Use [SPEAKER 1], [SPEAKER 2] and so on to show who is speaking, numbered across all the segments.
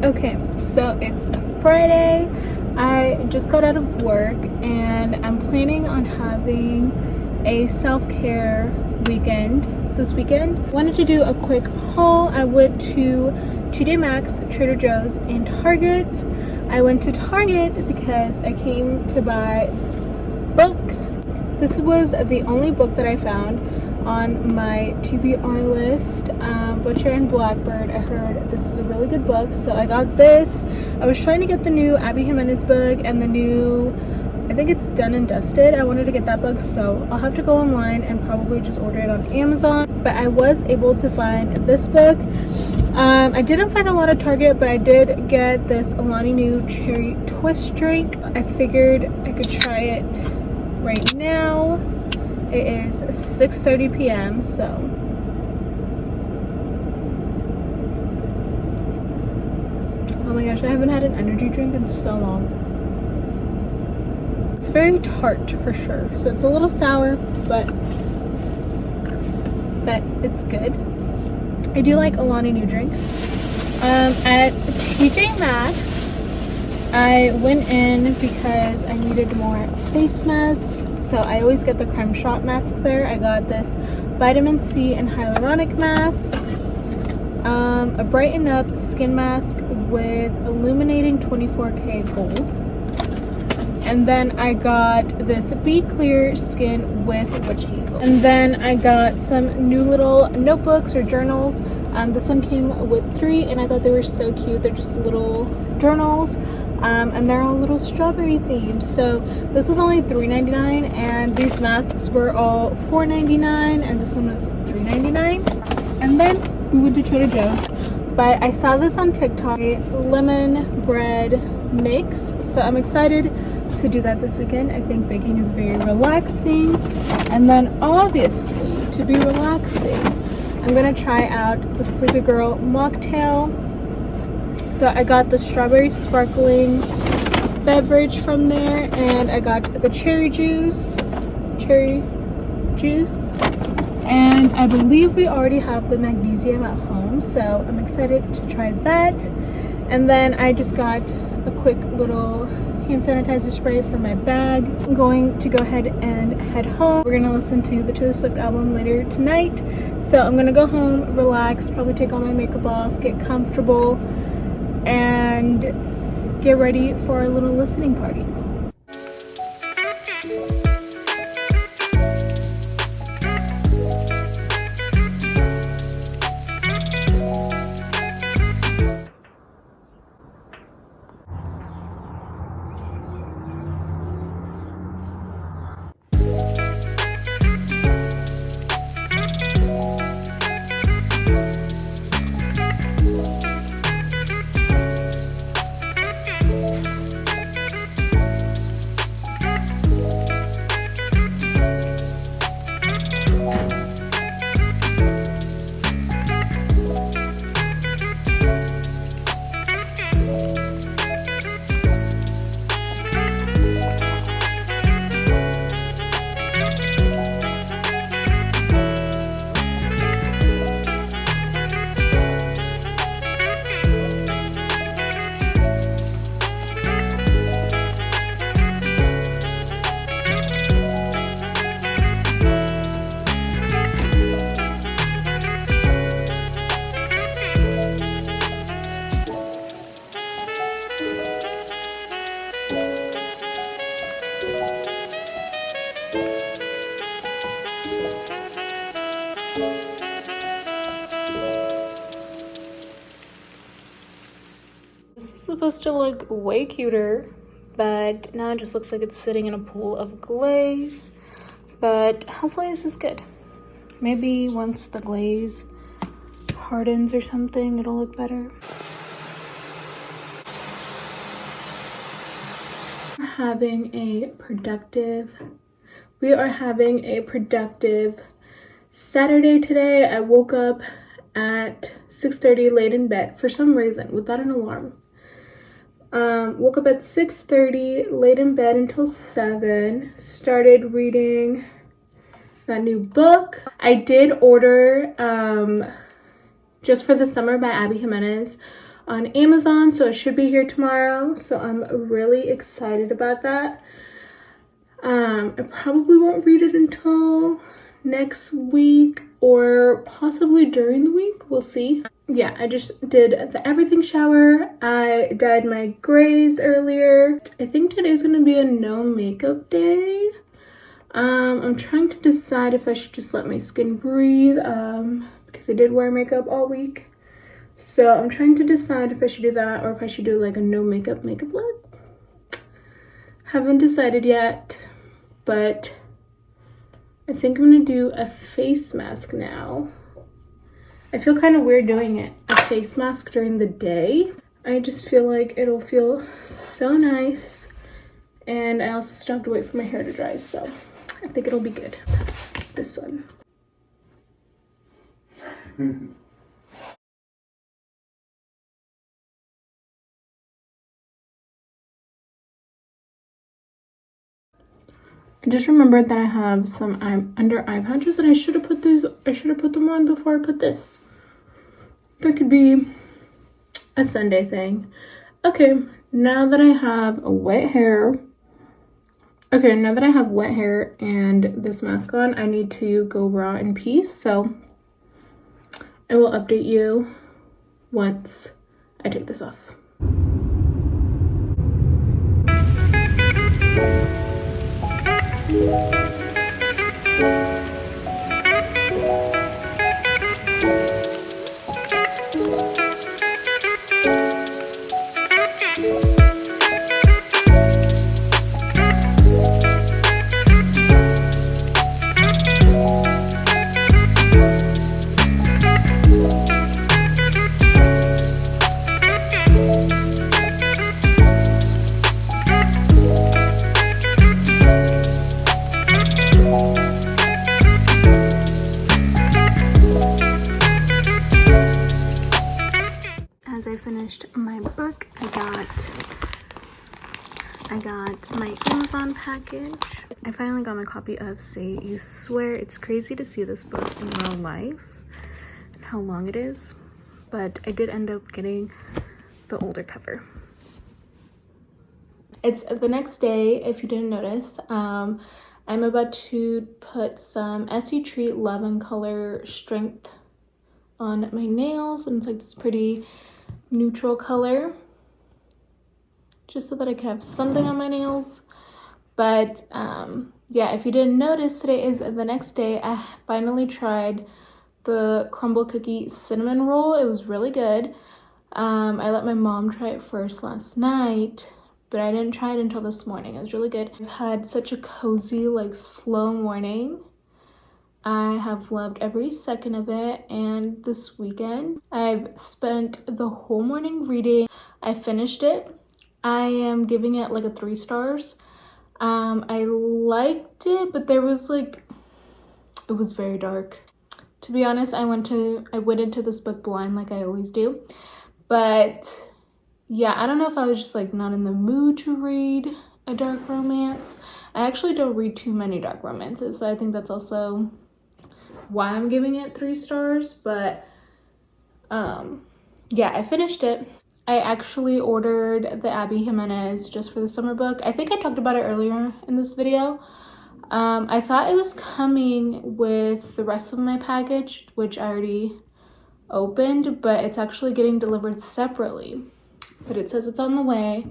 [SPEAKER 1] Okay, so it's Friday. I just got out of work and I'm planning on having a self-care weekend this weekend. Wanted to do a quick haul. I went to TJ Maxx, Trader Joe's, and Target. I went to Target because I came to buy books. This was the only book that I found on my TBR list. Butcher and Blackbird. I heard this is a really good book, so I got this. I was trying to get the new Abby Jimenez book and the new, I think it's Done and Dusted. I wanted to get that book, so I'll have to go online and probably just order it on Amazon. But I was able to find this book. I didn't find a lot of Target, but I did get this Alani Nu Cherry Twist drink. I figured I could try it right now. It is 6:30 p.m. so oh my gosh, I haven't had an energy drink in so long. It's very tart for sure, so it's a little sour, but it's good. I do like Alani Nu drinks. At TJ Maxx, I went in because I needed more face masks. So I always get the Creme Shot masks there. I got this vitamin C and hyaluronic mask, a Brighten Up skin mask with illuminating 24K gold, and then I got this Be Clear skin with witch hazel. And then I got some new little notebooks or journals. This one came with 3, and I thought they were so cute. They're just little journals. And they're all little strawberry themed. So this was only $3.99, and these masks were all $4.99, and this one was $3.99. And then we went to Trader Joe's, but I saw this on TikTok, a lemon bread mix. So I'm excited to do that this weekend. I think baking is very relaxing. And then obviously, to be relaxing, I'm gonna try out the Sleepy Girl mocktail. So I got the strawberry sparkling beverage from there, and I got the cherry juice, and I believe we already have the magnesium at home, so I'm excited to try that. And then I just got a quick little hand sanitizer spray for my bag. I'm going to go ahead and head home. We're gonna listen to the Taylor Swift album later tonight, so I'm gonna go home, relax, probably take all my makeup off, get comfortable, and get ready for a little listening party. This was supposed to look way cuter, but now it just looks like it's sitting in a pool of glaze. But hopefully this is good. Maybe once the glaze hardens or something, it'll look better. We are having a productive Saturday today. I woke up at 6:30, laid in bed for some reason without an alarm. Woke up at 6:30, laid in bed until 7, started reading that new book. I did order Just for the Summer by Abby Jimenez on Amazon, so it should be here tomorrow. So I'm really excited about that. I probably won't read it until next week or possibly during the week. We'll see. Yeah, I just did the everything shower. I dyed my grays earlier. I think today's gonna be a no makeup day. I'm trying to decide if I should just let my skin breathe because I did wear makeup all week. So I'm trying to decide if I should do that or if I should do like a no makeup look. Haven't decided yet, but I think I'm gonna do a face mask now. I feel kind of weird doing it, a face mask during the day. I just feel like it'll feel so nice. And I also still have to wait for my hair to dry, so I think it'll be good. This one. I just remembered that I have some under eye patches and I should have put them on before I put this. That could be a Sunday thing. Okay, now that I have wet hair and this mask on, I need to go raw in peace. So I will update you once I take this off. As I finished my book, I got my Amazon package. I finally got my copy of Say You Swear. It's crazy to see this book in real life and how long it is, but I did end up getting the older cover. It's the next day, if you didn't notice. I'm about to put some Essie Treat Love and Color Strength on my nails, and it's like this pretty neutral color, just so that I can have something on my nails. But yeah, if you didn't notice, today is the next day. I finally tried the crumble cookie cinnamon roll. It was really good. I let my mom try it first last night, but I didn't try it until this morning. It was really good. I've had such a cozy, like, slow morning. I have loved every second of it, and this weekend I've spent the whole morning reading. I finished it. I am giving it like a 3 stars. I liked it, but there was like, it was very dark. To be honest, I went into this book blind like I always do. But yeah, I don't know if I was just like not in the mood to read a dark romance. I actually don't read too many dark romances, so I think that's also why I'm giving it 3 stars. But yeah, I finished it. I actually ordered the Abby Jimenez just for the summer book. I think I talked about it earlier in this video. I thought it was coming with the rest of my package, which I already opened, but it's actually getting delivered separately. But it says it's on the way.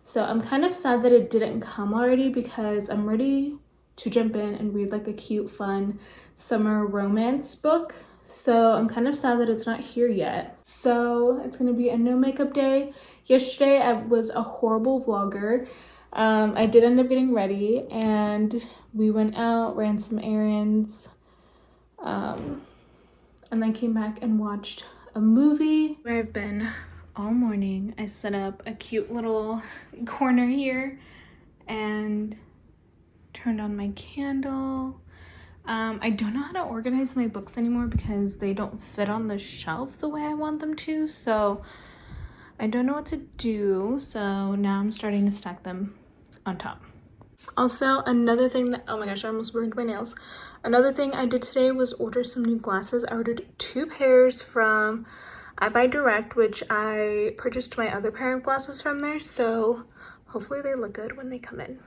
[SPEAKER 1] So I'm kind of sad that it didn't come already, because I'm ready to jump in and read like a cute, fun summer romance book. So I'm kind of sad that it's not here yet. So it's gonna be a no makeup day. Yesterday I was a horrible vlogger. I did end up getting ready and we went out, ran some errands, and then came back and watched a movie. Where I've been all morning. I set up a cute little corner here and turned on my candle. I don't know how to organize my books anymore because they don't fit on the shelf the way I want them to, so I don't know what to do. So now I'm starting to stack them on top. Also, another thing that, oh my gosh, I almost burned my nails. Another thing I did today was order some new glasses. I ordered 2 pairs from I buy direct, which I purchased my other pair of glasses from there, so hopefully they look good when they come in.